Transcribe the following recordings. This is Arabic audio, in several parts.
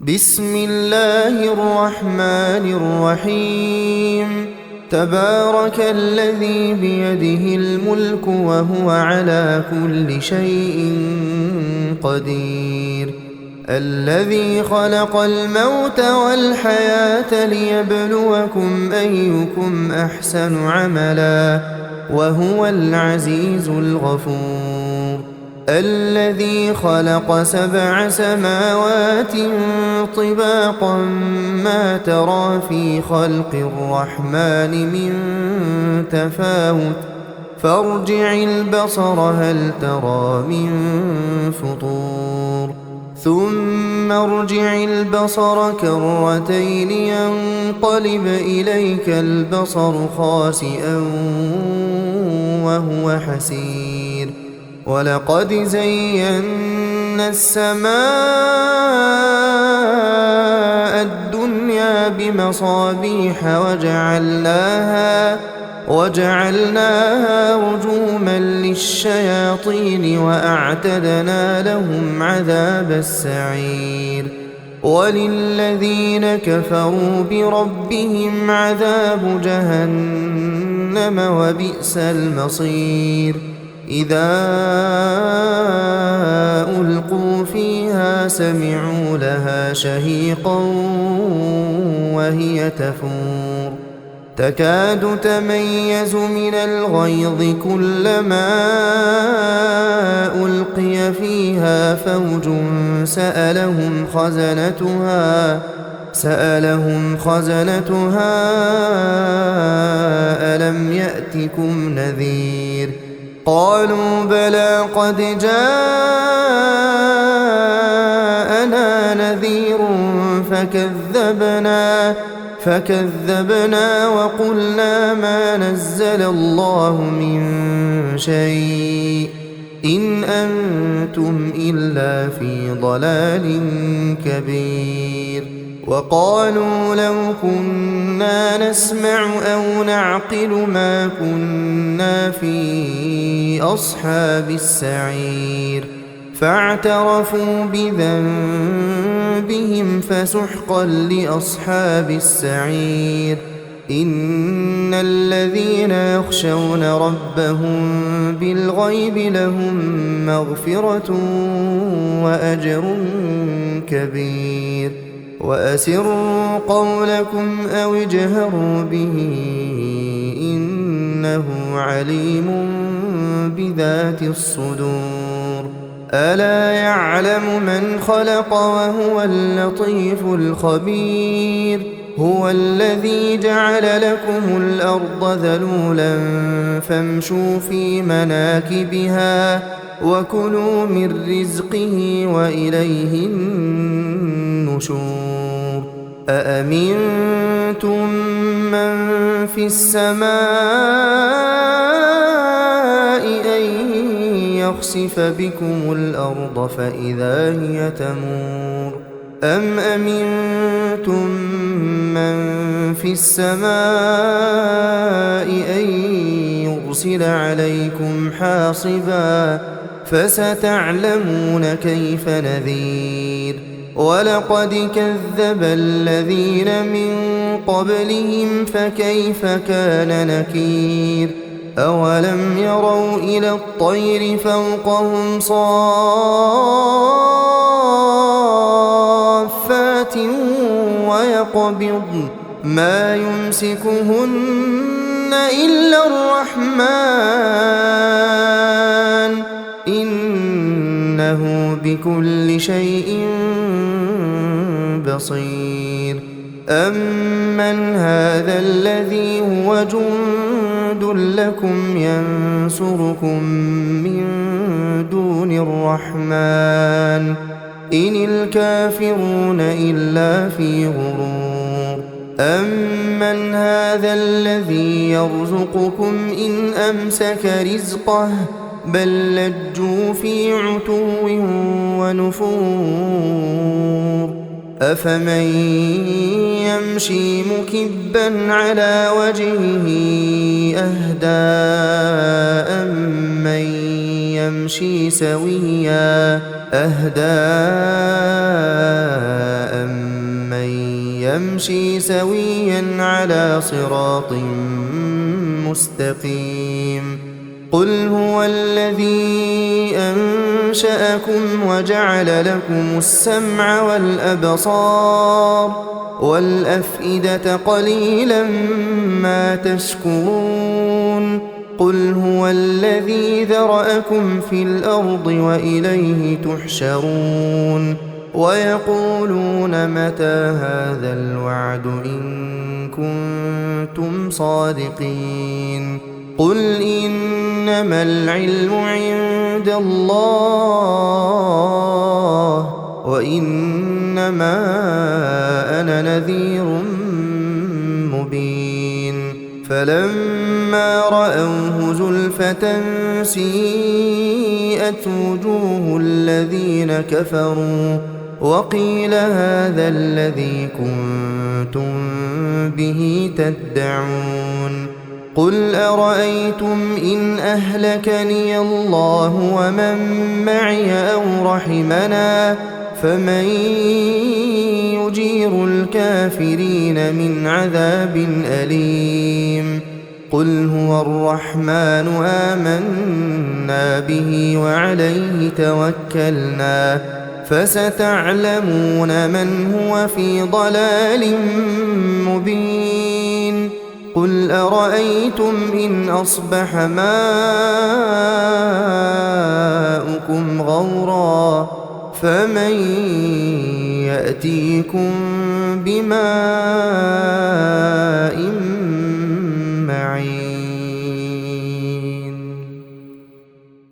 بسم الله الرحمن الرحيم. تبارك الذي بيده الملك وهو على كل شيء قدير. الذي خلق الموت والحياة ليبلوكم أيكم أحسن عملا وهو العزيز الغفور. الذي خلق 7 سماوات طباقا ما ترى في خلق الرحمن من تفاوت فارجع البصر هل ترى من فطور ثم ارجع البصر كرتين ينقلب إليك البصر خاسئا وهو حسير. ولقد زينا السماء الدنيا بمصابيح وجعلناها رجوما للشياطين وأعتدنا لهم عذاب السعير. وللذين كفروا بربهم عذاب جهنم وبئس المصير. إذا ألقوا فيها سمعوا لها شهيقا وهي تفور تكاد تميز من الغيظ كلما ألقي فيها فوج سألهم خزنتها ألم يأتكم نذير قالوا بلى قد جاءنا نذير فكذبنا وقلنا ما نزل الله من شيء إن أنتم إلا في ضلال كبير. وقالوا لو كنا نسمع أو نعقل ما كنا في أصحاب السعير فاعترفوا بذنبهم فسحقا لأصحاب السعير. إن الذين يخشون ربهم بالغيب لهم مغفرة وأجر كبير. وأسروا قولكم أو اجهروا به إنه عليم بذات الصدور. ألا يعلم من خلق وهو اللطيف الخبير. هو الذي جعل لكم الأرض ذلولا فامشوا في مناكبها وكلوا من رزقه وإليه النشور. أأمنتم من في السماء أن يخسف بكم الأرض فإذا هي تمور أم أمنتم من في السماء أن يرسل عليكم حاصبا فستعلمون كيف نذير. ولقد كذب الذين من قبلهم فكيف كان نكير. أولم يروا إلى الطير فوقهم صافات ويقبضن ما يمسكهن إلا الرحمن إنه بكل شيء بصير. أمن هذا الذي هو جند لكم ينصركم من دون الرحمن إن الكافرون إلا في غرور. أمن هذا الذي يرزقكم إن أمسك رزقه بل لجوا في عتو ونفور. أفمن يمشي مكبا على وجهه أهدى أمن يمشي سويا أهدى نمشي سويا على صراط مستقيم قل هو الذي أنشأكم وجعل لكم السمع والأبصار والأفئدة قليلا ما تشكرون قل هو الذي ذرأكم في الأرض وإليه تحشرون ويقولون متى هذا الوعد إن كنتم صادقين قل إنما العلم عند الله وإنما أنا نذير مبين فلما رأوه زلفة سيئت وجوه الذين كفروا وقيل هذا الذي كنتم به تدعون قل أرأيتم إن أهلكني الله ومن معي أو رحمنا فمن يجير الكافرين من عذاب أليم قل هو الرحمن آمنا به وعليه توكلنا فستعلمون من هو في ضلال مبين قل أرأيتم إن أصبح ماؤكم غورا فمن يأتيكم بماء معين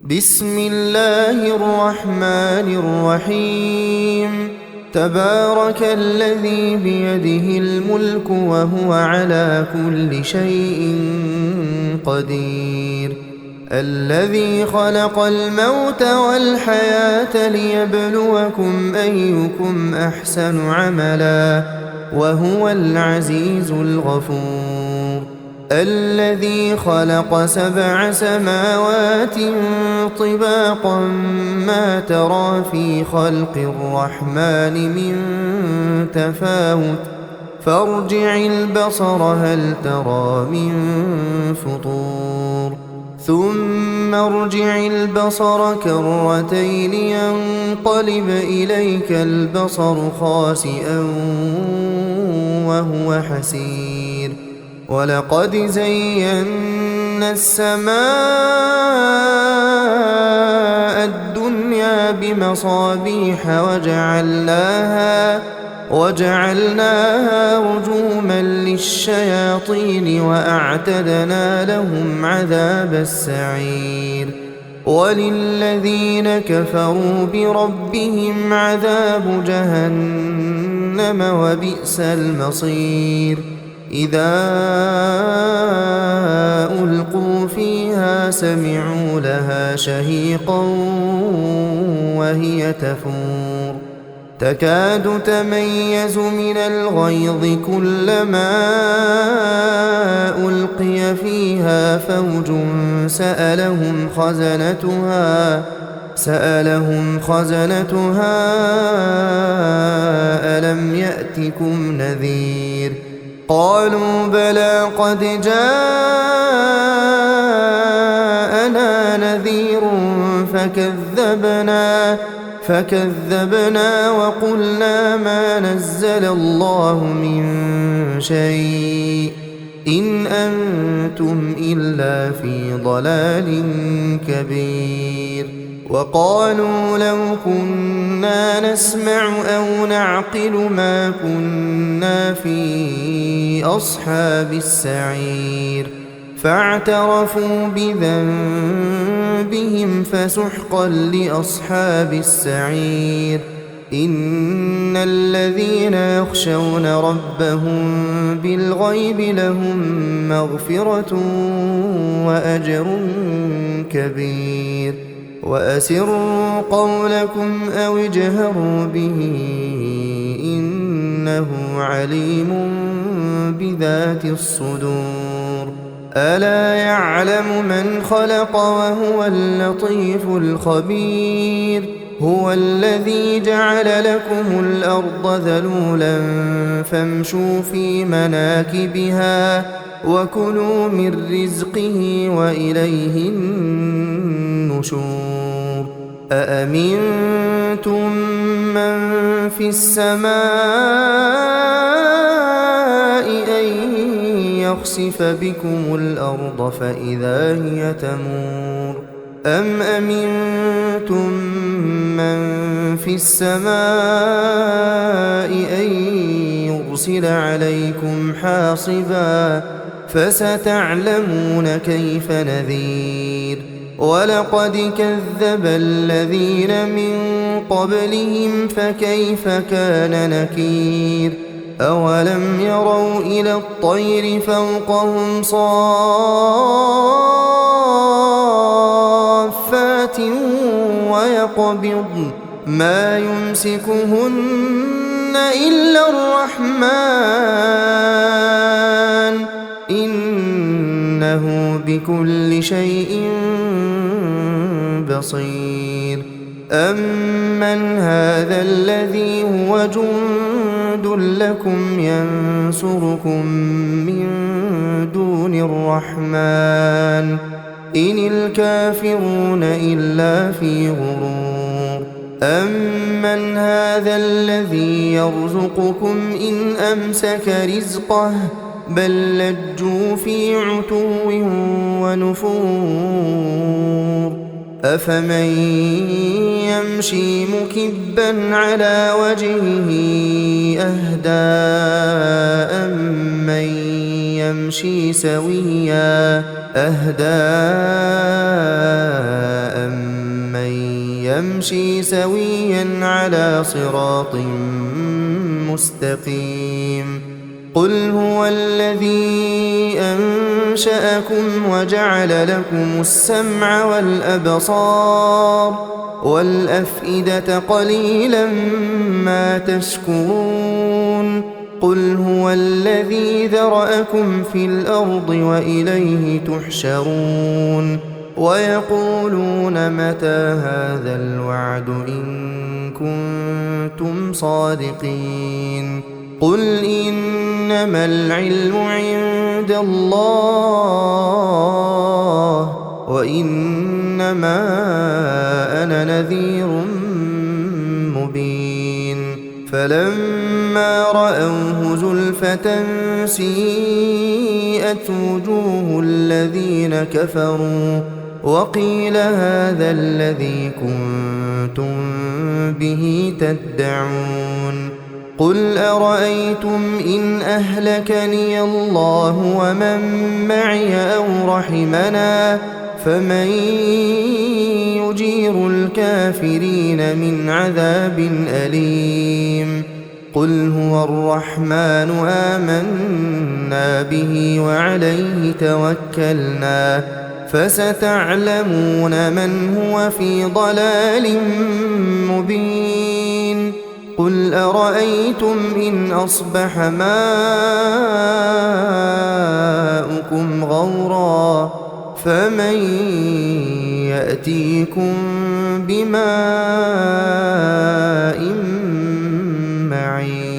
بسم الله الرحمن الرحيم تبارك الذي بيده الملك وهو على كل شيء قدير الذي خلق الموت والحياة ليبلوكم أيكم أحسن عملا وهو العزيز الغفور الذي خلق 7 سماوات طباقا ما ترى في خلق الرحمن من تفاوت فارجع البصر هل ترى من فطور ثم ارجع البصر كرتين ينقلب إليك البصر خاسئا وهو حسير ولقد زينا السماء الدنيا بمصابيح وجعلناها رجوما للشياطين وأعتدنا لهم عذاب السعير وللذين كفروا بربهم عذاب جهنم وبئس المصير إذا ألقوا فيها سمعوا لها شهيقا وهي تفور تكاد تميز من الغيظ كلما ألقي فيها فوج سألهم خزنتها ألم يأتكم نذير قالوا بلى قد جاءنا نذير فكذبنا وقلنا ما نزل الله من شيء إن أنتم إلا في ضلال كبير وقالوا لو كنا نسمع أو نعقل ما كنا في أصحاب السعير فاعترفوا بذنبهم فسحقا لأصحاب السعير إن الذين يخشون ربهم بالغيب لهم مغفرة وأجر كبير وأسروا قولكم أو اجهروا به إنه عليم بذات الصدور ألا يعلم من خلق وهو اللطيف الخبير هو الذي جعل لكم الأرض ذلولا فامشوا في مناكبها وكلوا من رزقه وإليه النشور أأمنتم من في السماء أن يخسف بكم الأرض فإذا هي تمور أم أمنتم من في السماء أن يرسل عليكم حاصبا فستعلمون كيف نذير ولقد كذب الذين من قبلهم فكيف كان نكير أولم يروا إلى الطير فوقهم صافات ويقبضن ما يمسكهن إلا الرحمن إنه بكل شيء بصير أمن هذا الذي هو جند لكم ينصركم من دون الرحمن إن الكافرون إلا في غرور أمن هذا الذي يرزقكم إن أمسك رزقه بل لجوا في عتو ونفور أفمن يمشي مكبا على وجهه أهدى أمن يمشي سويا على صراط مستقيم قل هو الذي أنشأكم وجعل لكم السمع والأبصار والأفئدة قليلا ما تشكرون قل هو الذي ذرأكم في الأرض وإليه تحشرون ويقولون متى هذا الوعد إن كنتم صادقين قل إنما العلم عند الله وإنما أنا نذير مبين فلما رأوه زلفة سيئت وجوه الذين كفروا وقيل هذا الذي كنتم به تدعون قل أرأيتم إن أهلكني الله ومن معي أو رحمنا فمن يجير الكافرين من عذاب أليم قل هو الرحمن آمنا به وعليه توكلنا فستعلمون من هو في ضلال مبين قل أرأيتم إن أصبح ماؤكم غورا فمن يأتيكم بماء معين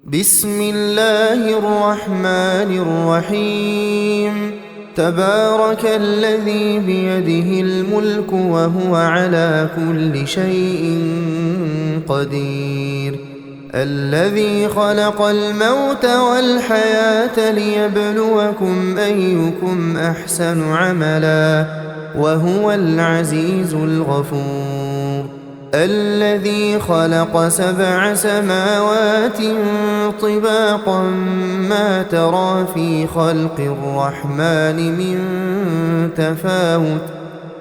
بسم الله الرحمن الرحيم تبارك الذي بيده الملك وهو على كل شيء قدير الذي خلق الموت والحياة ليبلوكم أيكم أحسن عملا وهو العزيز الغفور الذي خلق 7 سماوات طباقا ما ترى في خلق الرحمن من تفاوت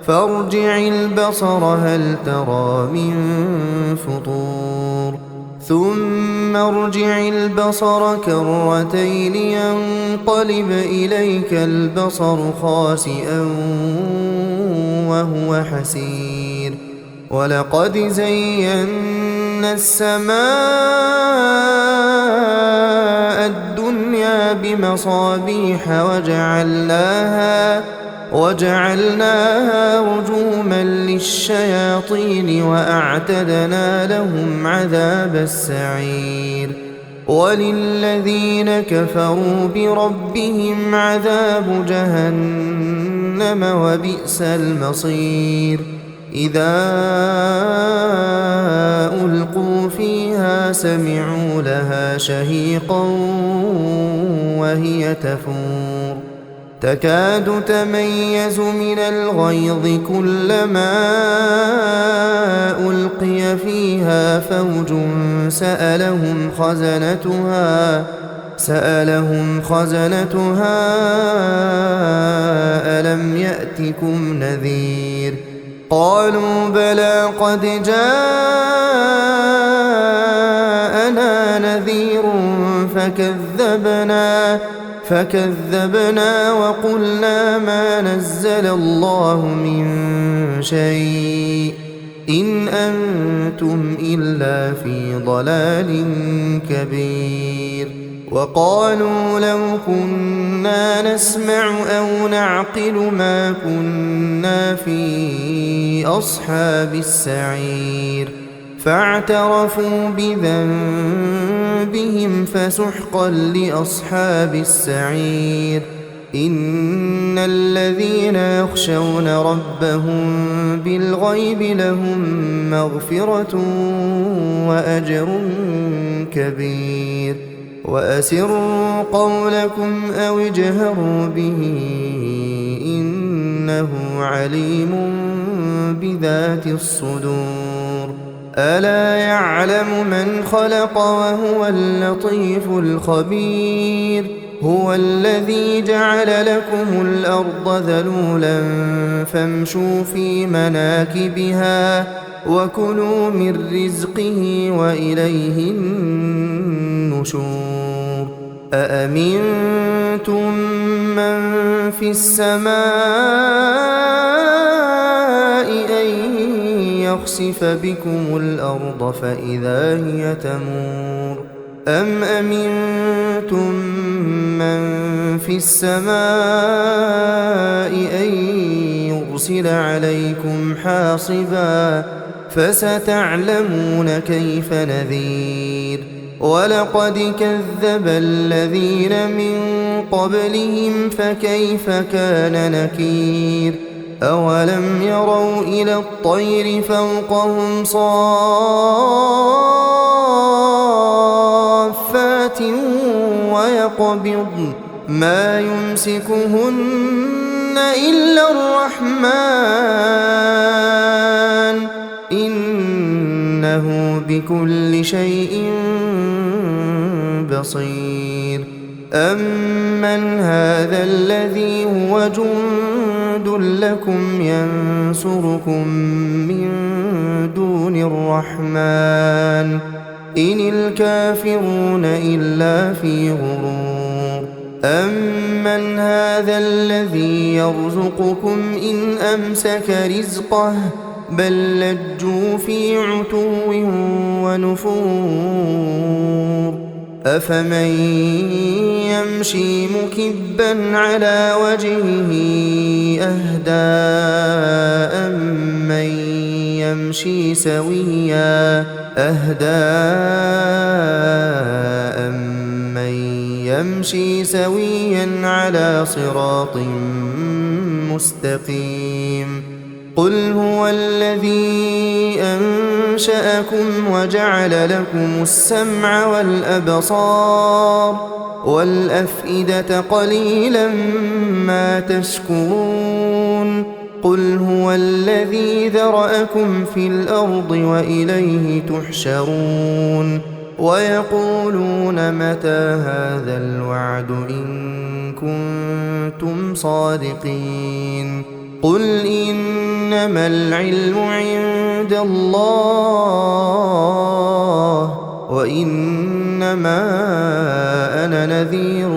فارجع البصر هل ترى من فطور ثم ارجع البصر كرتين ينقلب إليك البصر خاسئا وهو حسير ولقد زينا السماء الدنيا بمصابيح وجعلناها رجوما للشياطين وأعتدنا لهم عذاب السعير وللذين كفروا بربهم عذاب جهنم وبئس المصير إذا ألقوا فيها سمعوا لها شهيقا وهي تفور تكاد تميز من الغيظ كلما ألقي فيها فوج سألهم خزنتها ألم يأتكم نذير قالوا بلى قد جاءنا نذير فكذبنا وقلنا ما نزل الله من شيء إن أنتم إلا في ضلال كبير وقالوا لو كنا نسمع أو نعقل ما كنا في أصحاب السعير فاعترفوا بذنبهم فسحقا لأصحاب السعير إن الذين يخشون ربهم بالغيب لهم مغفرة وأجر كبير وأسروا قولكم أو اجهروا به إنه عليم بذات الصدور ألا يعلم من خلق وهو اللطيف الخبير هو الذي جعل لكم الأرض ذلولا فامشوا في مناكبها وكلوا من رزقه وإليه النشور أأمنتم من في السماء أن يخسف بكم الأرض فإذا هي تمور أم أمنتم من في السماء أن يرسل عليكم حاصبا فستعلمون كيف نذير ولقد كذب الذين من قبلهم فكيف كان نكير أولم يروا إلى الطير فوقهم صافات ويقبضن ما يمسكهن إلا الرحمن إنه بكل شيء بصير أمن هذا الذي هو جند لكم ينصركم من دون الرحمن إن الكافرون إلا في غرور أمن هذا الذي يرزقكم إن أمسك رزقه بل لجوا في عتو ونفور أفمن يمشي مكبا على وجهه أهدى أمن يمشي سويا على صراط مستقيم قل هو الذي أنشأكم وجعل لكم السمع والأبصار والأفئدة قليلا ما تشكرون قل هو الذي ذرأكم في الأرض وإليه تحشرون ويقولون متى هذا الوعد إن كنتم صادقين قل إنما العلم عند الله وإنما أنا نذير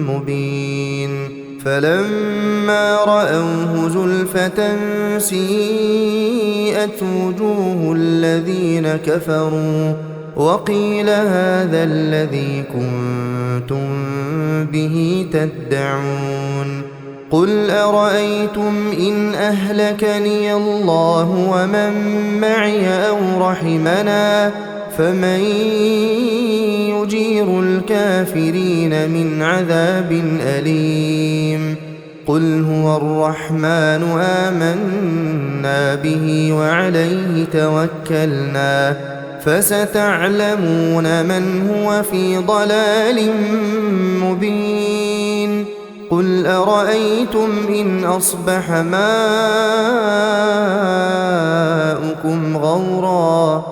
مبين فلما رأوه زلفة سيئت وجوه الذين كفروا وقيل هذا الذي كنتم به تدعون قل أرأيتم إن أهلكني الله ومن معي أو رحمنا فمن يجير الكافرين من عذاب أليم قل هو الرحمن آمنا به وعليه توكلنا فستعلمون من هو في ضلال مبين قل أرأيتم إن أصبح ماؤكم غورا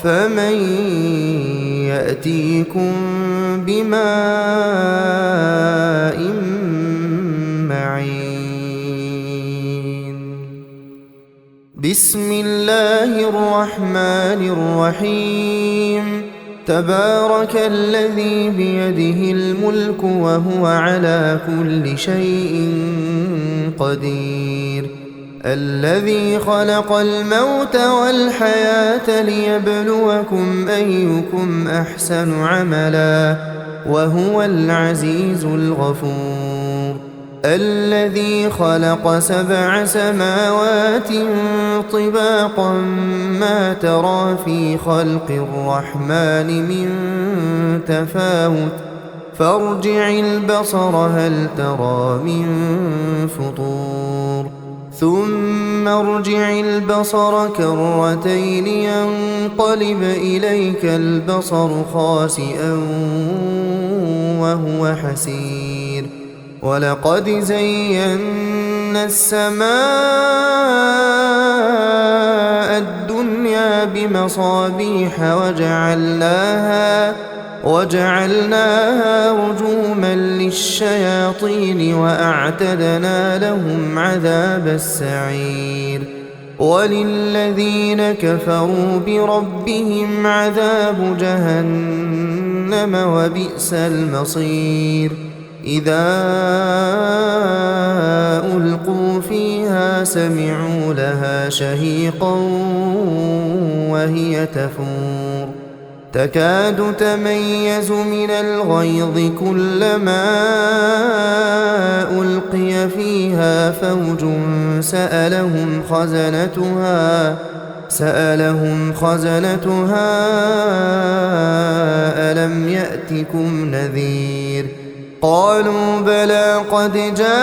فمن يأتيكم بماء معين بسم الله الرحمن الرحيم تبارك الذي بيده الملك وهو على كل شيء قدير الذي خلق الموت والحياة ليبلوكم أيكم أحسن عملا وهو العزيز الغفور الذي خلق 7 سماوات طباقا ما ترى في خلق الرحمن من تفاوت فارجع البصر هل ترى من فطور ثم ارجع البصر كرتين ينقلب إليك البصر خاسئا وهو حسير ولقد زينا السماء الدنيا بمصابيح وجعلناها رجوما للشياطين وأعتدنا لهم عذاب السعير وللذين كفروا بربهم عذاب جهنم وبئس المصير إذا ألقوا فيها سمعوا لها شهيقا وهي تفور تكاد تميز من الغيظ كلما ألقي فيها فوج سألهم خزنتها ألم يأتكم نذير قالوا بلى قد جاءنا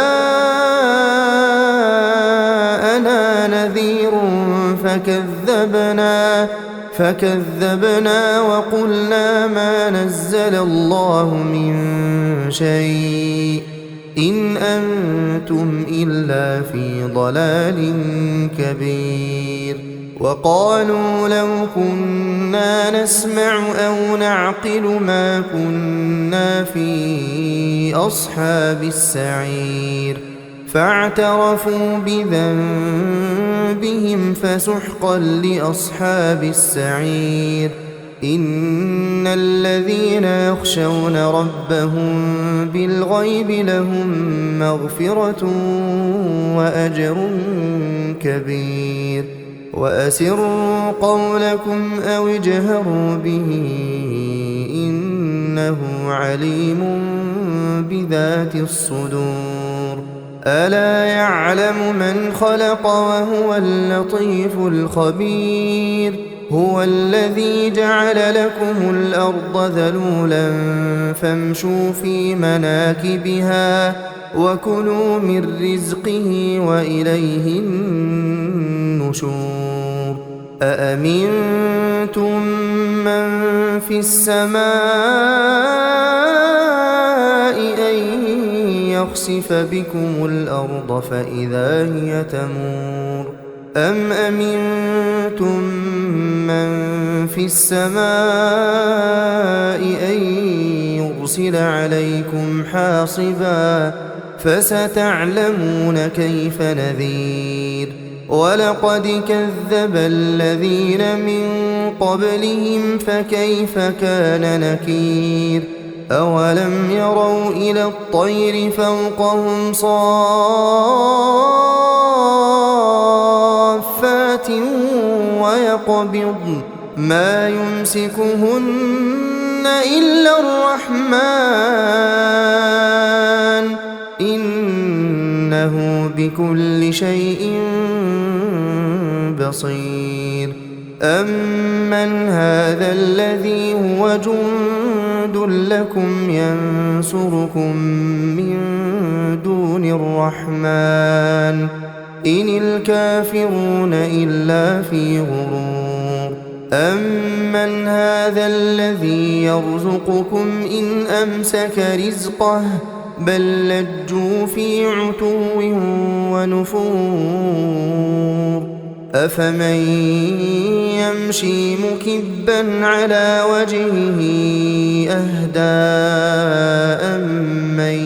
نذير فكذبنا وقلنا ما نزل الله من شيء إن أنتم إلا في ضلال كبير وقالوا لو كنا نسمع أو نعقل ما كنا في أصحاب السعير فاعترفوا بذنبهم فسحقا لأصحاب السعير إن الذين يخشون ربهم بالغيب لهم مغفرة وأجر كبير وأسروا قولكم أو اجهروا به إنه عليم بذات الصدور ألا يعلم من خلق وهو اللطيف الخبير هو الذي جعل لكم الأرض ذلولا فامشوا في مناكبها وكلوا من رزقه وإليه النشور أأمنتم من في السماء أن يخسف بكم الأرض فإذا هي تمور أم أمنتم من في السماء أن يرسل عليكم حاصبا فستعلمون كيف نذير ولقد كذب الذين من قبلهم فكيف كان نكير أولم يروا إلى الطير فوقهم صافات ويقبضن ما يمسكهن إلا الرحمن إنه بكل شيء بصير أمن هذا الذي هو جند لكم ينصركم من دون الرحمن إن الكافرون إلا في غرور أمن هذا الذي يرزقكم إن أمسك رزقه بل لجوا في عتو ونفور أفمن يمشي مكبا على وجهه أهدى أمن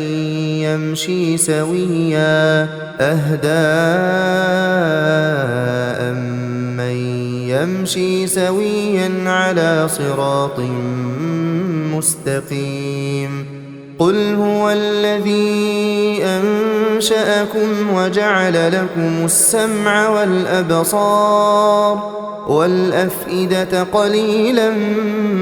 يمشي سويا على صراط مستقيم قل هو الذي أنشأكم وجعل لكم السمع والأبصار والأفئدة قليلا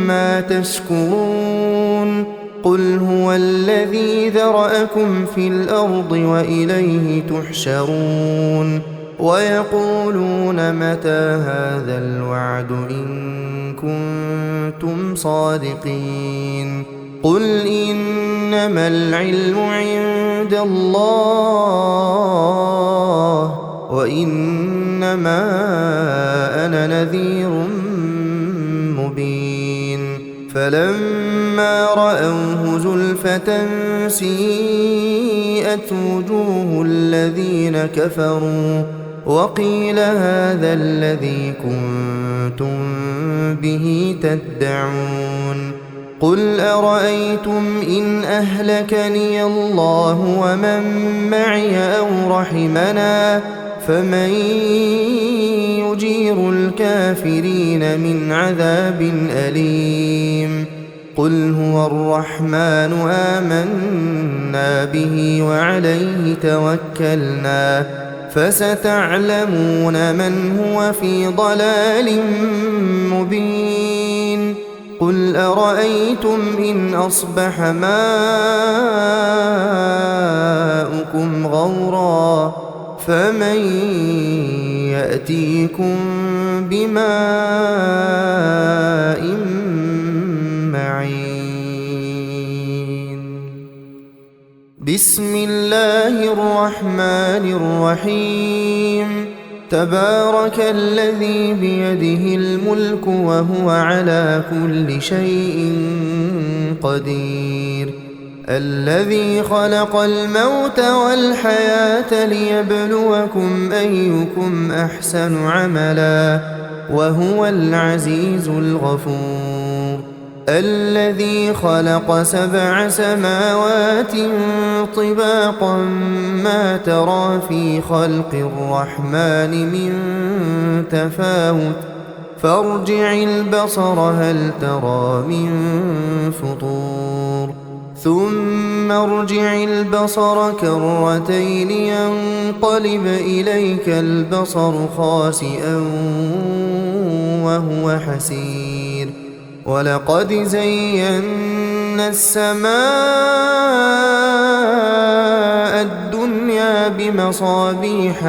ما تشكرون قل هو الذي ذرأكم في الأرض وإليه تحشرون ويقولون متى هذا الوعد إن كنتم صادقين قل إنما العلم عند الله وإنما أنا نذير مبين فلما رأوه زلفة سيئت وجوه الذين كفروا وقيل هذا الذي كنتم به تدعون قل أرأيتم إن أهلكني الله ومن معي أو رحمنا فمن يجير الكافرين من عذاب أليم قل هو الرحمن آمنا به وعليه توكلنا فستعلمون من هو في ضلال مبين قل أرأيتم إن أصبح ماؤكم غورا فمن يأتيكم بماء معين بسم الله الرحمن الرحيم تبارك الذي بيده الملك وهو على كل شيء قدير الذي خلق الموت والحياة ليبلوكم أيكم أحسن عملا وهو العزيز الغفور الذي خلق 7 سماوات طباقا ما ترى في خلق الرحمن من تفاوت فارجع البصر هل ترى من فطور ثم ارجع البصر كرتين ينقلب إليك البصر خاسئا وهو حسير ولقد زينا السماء الدنيا بمصابيح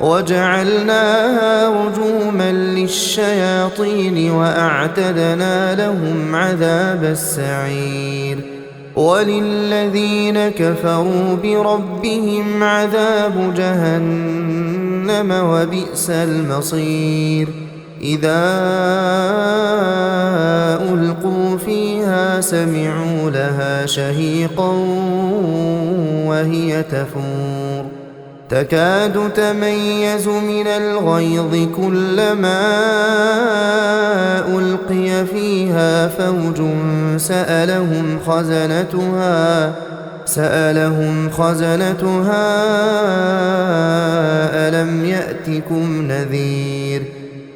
وجعلناها رجوما للشياطين وأعتدنا لهم عذاب السعير وللذين كفروا بربهم عذاب جهنم وبئس المصير إذا ألقوا فيها سمعوا لها شهيقا وهي تفور تكاد تميز من الغيظ كلما ألقي فيها فوج سألهم خزنتها ألم يأتكم نذير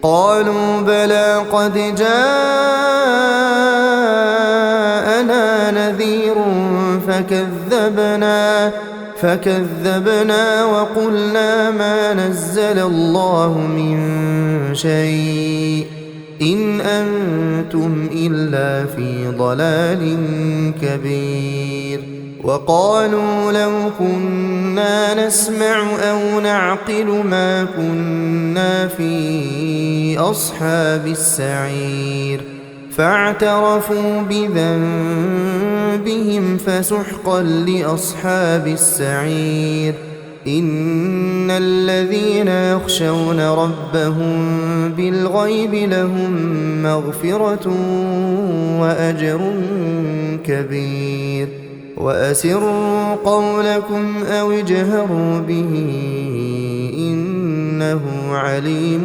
قالوا بلى قد جاءنا نذير فكذبنا وقلنا ما نزل الله من شيء إن أنتم إلا في ضلال كبير وقالوا لو كنا نسمع أو نعقل ما كنا في أصحاب السعير فاعترفوا بذنبهم فسحقا لأصحاب السعير إن الذين يخشون ربهم بالغيب لهم مغفرة وأجر كبير وأسروا قولكم أو اجهروا به إنه عليم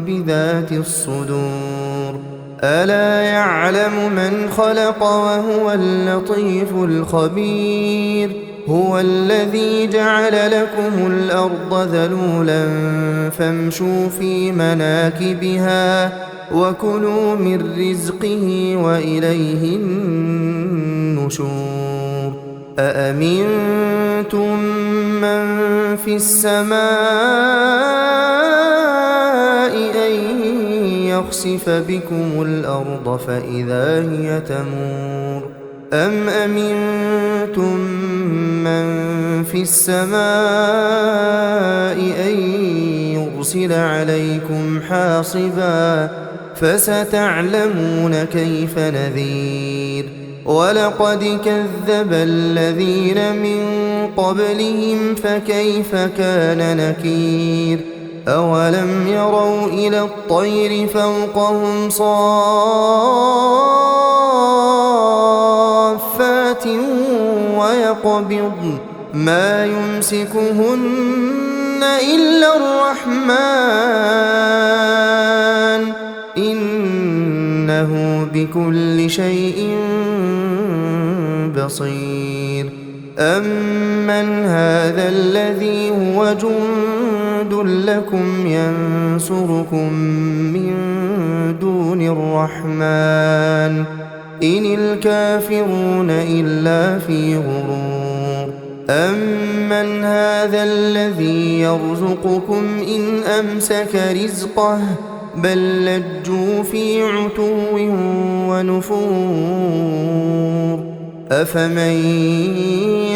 بذات الصدور ألا يعلم من خلق وهو اللطيف الخبير هو الذي جعل لكم الأرض ذلولا فامشوا في مناكبها وكلوا من رزقه وإليه النشور أأمنتم من في السماء أن يخسف بكم الأرض فإذا هي تمور أم أمنتم من في السماء أن يرسل عليكم حاصبا فستعلمون كيف نذير ولقد كذب الذين من قبلهم فكيف كان نكير أولم يروا إلى الطير فوقهم صافات ويقبضن ما يمسكهن إلا الرحمن إنه بكل شيء بصير أمن هذا الذي هو جند لكم ينصركم من دون الرحمن إن الكافرون إلا في غرور أمن هذا الذي يرزقكم إن أمسك رزقه بل لجوا في عتو ونفور أفمن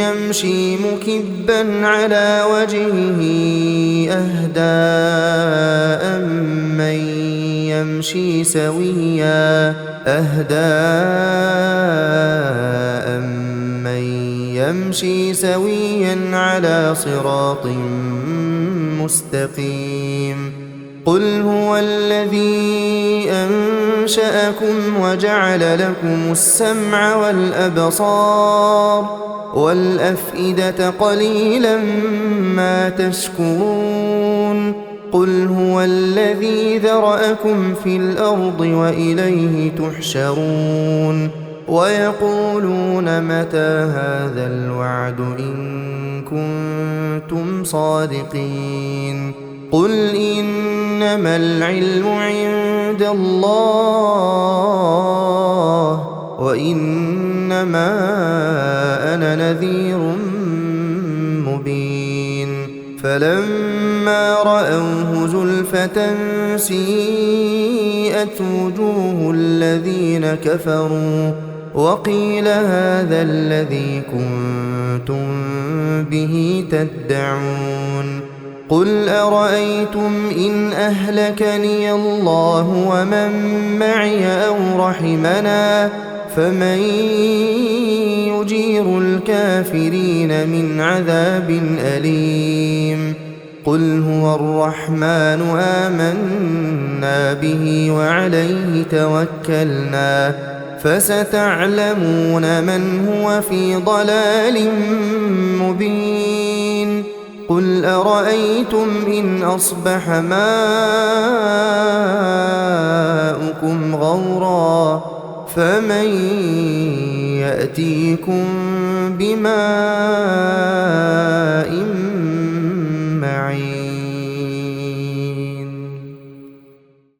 يمشي مكبا على وجهه أهدى أمن يمشي سويا على صراط مستقيم قل هو الذي أنشأكم وجعل لكم السمع والأبصار والأفئدة قليلا ما تشكرون قل هو الذي ذرأكم في الأرض وإليه تحشرون ويقولون متى هذا الوعد إن كنتم صادقين قل إنما العلم عند الله وإنما أنا نذير مبين فلما رأوه زلفة سيئت وجوه الذين كفروا وقيل هذا الذي كنتم به تدعون قل أرأيتم إن أهلكني الله ومن معي أو رحمنا فمن يجير الكافرين من عذاب أليم قل هو الرحمن آمنا به وعليه توكلنا فستعلمون من هو في ضلال مبين قل أرأيتم إن أصبح ماؤكم غورا فمن يأتيكم بماء